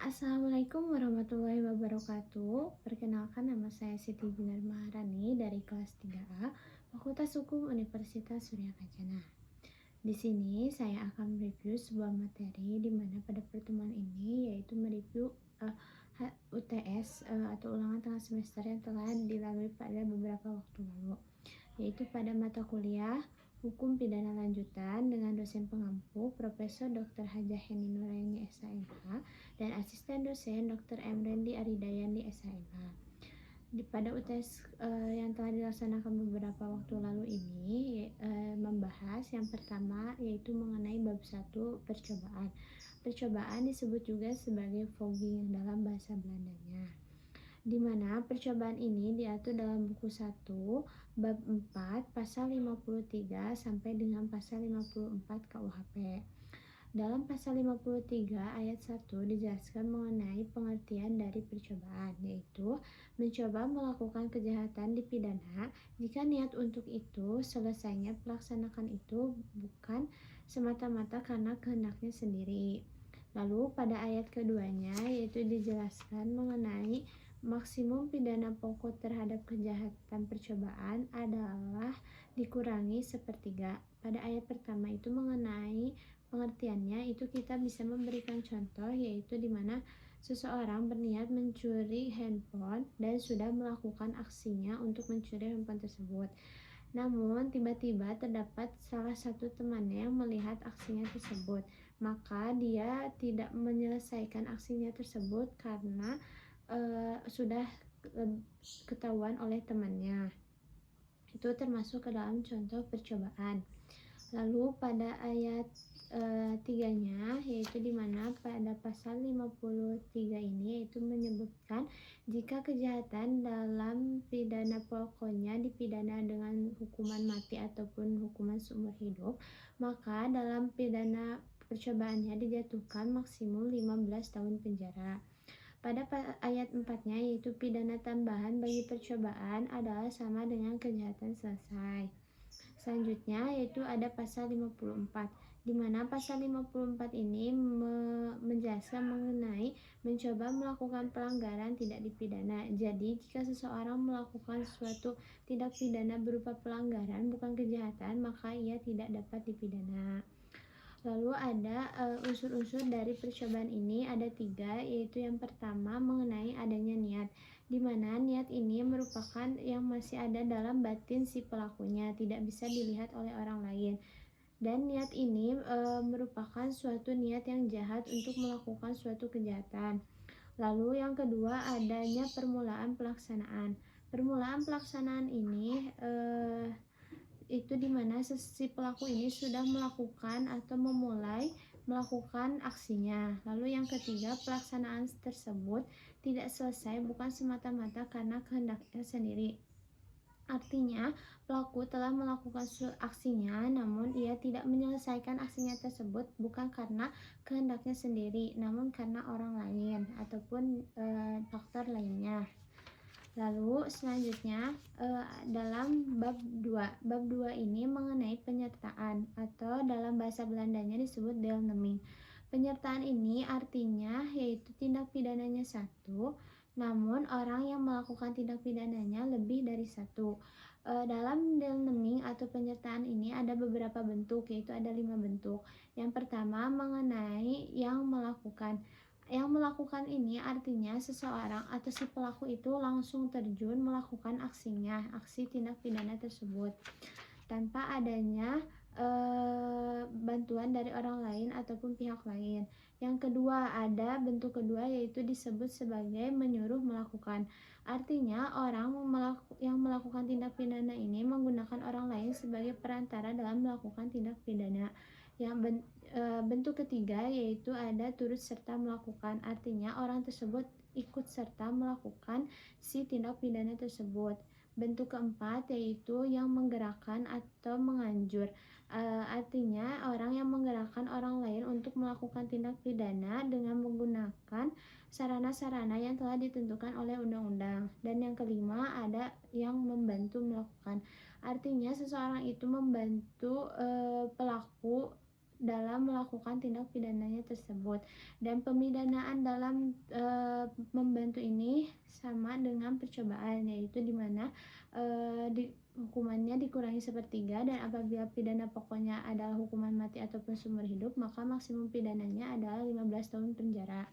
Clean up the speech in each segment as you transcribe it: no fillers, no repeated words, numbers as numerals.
Assalamualaikum warahmatullahi wabarakatuh. Perkenalkan, nama saya Siti Binar Maharani dari kelas 3A, Fakultas Hukum Universitas Surya Kencana. Di sini saya akan mereview sebuah materi di mana pada pertemuan ini yaitu mereview UTS atau ulangan tengah semester yang telah dilalui pada beberapa waktu lalu, yaitu pada mata kuliah Hukum Pidana Lanjutan dengan dosen pengampu Profesor Dr. Hajah Heni Nuraini SHMH dan asisten dosen Dr. M. Rendi Aridayani SHMH. Pada UTS yang telah dilaksanakan beberapa waktu lalu ini membahas yang pertama yaitu mengenai bab 1 percobaan. Percobaan disebut juga sebagai fogging dalam bahasa Belandanya, di mana percobaan ini diatur dalam buku 1 bab 4 pasal 53 sampai dengan pasal 54 KUHP. Dalam pasal 53 ayat 1 dijelaskan mengenai pengertian dari percobaan, yaitu mencoba melakukan kejahatan dipidana jika niat untuk itu selesainya pelaksanakan itu bukan semata-mata karena kehendaknya sendiri. Lalu pada ayat keduanya yaitu dijelaskan mengenai maksimum pidana pokok terhadap kejahatan percobaan adalah dikurangi sepertiga. Pada ayat pertama itu mengenai pengertiannya itu kita bisa memberikan contoh, yaitu di mana seseorang berniat mencuri handphone dan sudah melakukan aksinya untuk mencuri handphone tersebut. Namun tiba-tiba terdapat salah satu temannya yang melihat aksinya tersebut, maka dia tidak menyelesaikan aksinya tersebut karena sudah ketahuan oleh temannya. Itu termasuk ke dalam contoh percobaan. Lalu pada ayat 3-nya yaitu dimana pada pasal 53 ini yaitu menyebutkan jika kejahatan dalam pidana pokoknya dipidana dengan hukuman mati ataupun hukuman seumur hidup, maka dalam pidana percobaannya dijatuhkan maksimum 15 tahun penjara. Pada ayat 4-nya yaitu pidana tambahan bagi percobaan adalah sama dengan kejahatan selesai. Selanjutnya yaitu ada pasal 54, di mana pasal 54 ini menjelaskan mengenai mencoba melakukan pelanggaran tidak dipidana. Jadi jika seseorang melakukan suatu tindak pidana berupa pelanggaran bukan kejahatan, maka ia tidak dapat dipidana. Lalu ada unsur-unsur dari percobaan ini ada 3, yaitu yang pertama mengenai adanya niat, di mana niat ini merupakan yang masih ada dalam batin si pelakunya, tidak bisa dilihat oleh orang lain. Dan niat ini merupakan suatu niat yang jahat untuk melakukan suatu kejahatan. Lalu yang kedua adanya permulaan pelaksanaan. Permulaan pelaksanaan ini itu dimana si pelaku ini sudah melakukan atau memulai melakukan aksinya. Lalu yang ketiga, pelaksanaan tersebut tidak selesai bukan semata-mata karena kehendaknya sendiri. Artinya, pelaku telah melakukan aksinya namun ia tidak menyelesaikan aksinya tersebut bukan karena kehendaknya sendiri, namun karena orang lain ataupun faktor lainnya. Lalu selanjutnya dalam bab 2. Bab 2 ini mengenai penyertaan atau dalam bahasa Belandanya disebut deelneming. Penyertaan ini artinya yaitu tindak pidananya satu, namun orang yang melakukan tindak pidananya lebih dari satu. Dalam deelneming atau penyertaan ini ada beberapa bentuk, yaitu ada 5 bentuk. Yang pertama mengenai yang melakukan. Yang melakukan ini artinya seseorang atau si pelaku itu langsung terjun melakukan aksinya, aksi tindak pidana tersebut tanpa adanya bantuan dari orang lain ataupun pihak lain. Yang kedua, ada bentuk kedua yaitu disebut sebagai menyuruh melakukan. Artinya orang yang melakukan tindak pidana ini menggunakan orang lain sebagai perantara dalam melakukan tindak pidana. Yang bentuk ketiga yaitu ada turut serta melakukan, artinya orang tersebut ikut serta melakukan si tindak pidana tersebut. Bentuk keempat yaitu yang menggerakkan atau menganjur, artinya orang yang menggerakkan orang lain untuk melakukan tindak pidana dengan menggunakan sarana-sarana yang telah ditentukan oleh undang-undang. Dan yang kelima ada yang membantu melakukan, artinya seseorang itu membantu pelaku dalam melakukan tindak pidananya tersebut. Dan pemidanaan dalam membantu ini sama dengan percobaan, yaitu di mana hukumannya dikurangi sepertiga, dan apabila pidana pokoknya adalah hukuman mati ataupun seumur hidup, maka maksimum pidananya adalah 15 tahun penjara.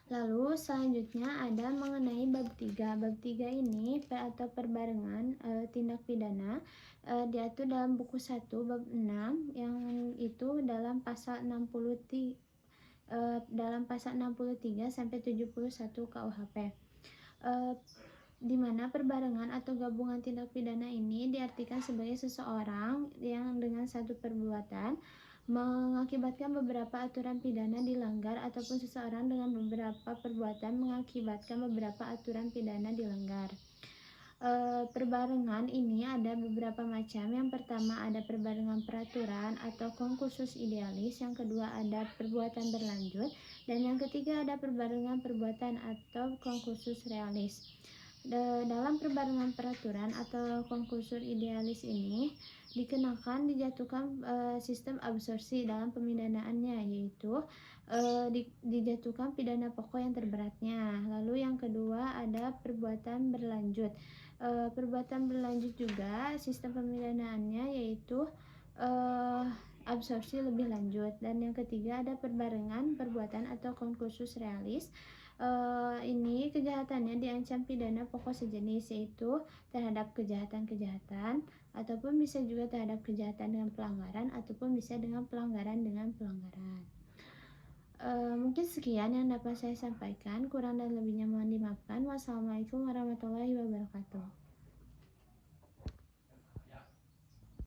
Lalu selanjutnya ada mengenai bab 3. Bab 3 ini atau perbarengan tindak pidana diatur dalam buku 1 bab 6, yang itu dalam pasal 63 sampai 71 KUHP. Di mana perbarengan atau gabungan tindak pidana ini diartikan sebagai seseorang yang dengan satu perbuatan mengakibatkan beberapa aturan pidana dilanggar, ataupun seseorang dengan beberapa perbuatan mengakibatkan beberapa aturan pidana dilanggar. Perbarengan ini ada beberapa macam. Yang pertama ada perbarengan peraturan atau konkursus idealis, yang kedua ada perbuatan berlanjut, dan yang ketiga ada perbarengan perbuatan atau konkursus realis. Dalam perbarengan peraturan atau konkursus idealis ini dikenakan dijatuhkan sistem absorpsi dalam pemidanaannya, yaitu dijatuhkan pidana pokok yang terberatnya. Lalu yang kedua ada perbuatan berlanjut. Perbuatan berlanjut juga sistem pemidanaannya yaitu absorpsi lebih lanjut. Dan yang ketiga ada perbarengan perbuatan atau konkursus realis. Ini kejahatannya diancam pidana pokok sejenis, yaitu terhadap kejahatan-kejahatan, ataupun bisa juga terhadap kejahatan dengan pelanggaran, ataupun bisa dengan pelanggaran dengan pelanggaran. Mungkin sekian yang dapat saya sampaikan, kurang dan lebihnya mohon dimaafkan. Wassalamualaikum warahmatullahi wabarakatuh.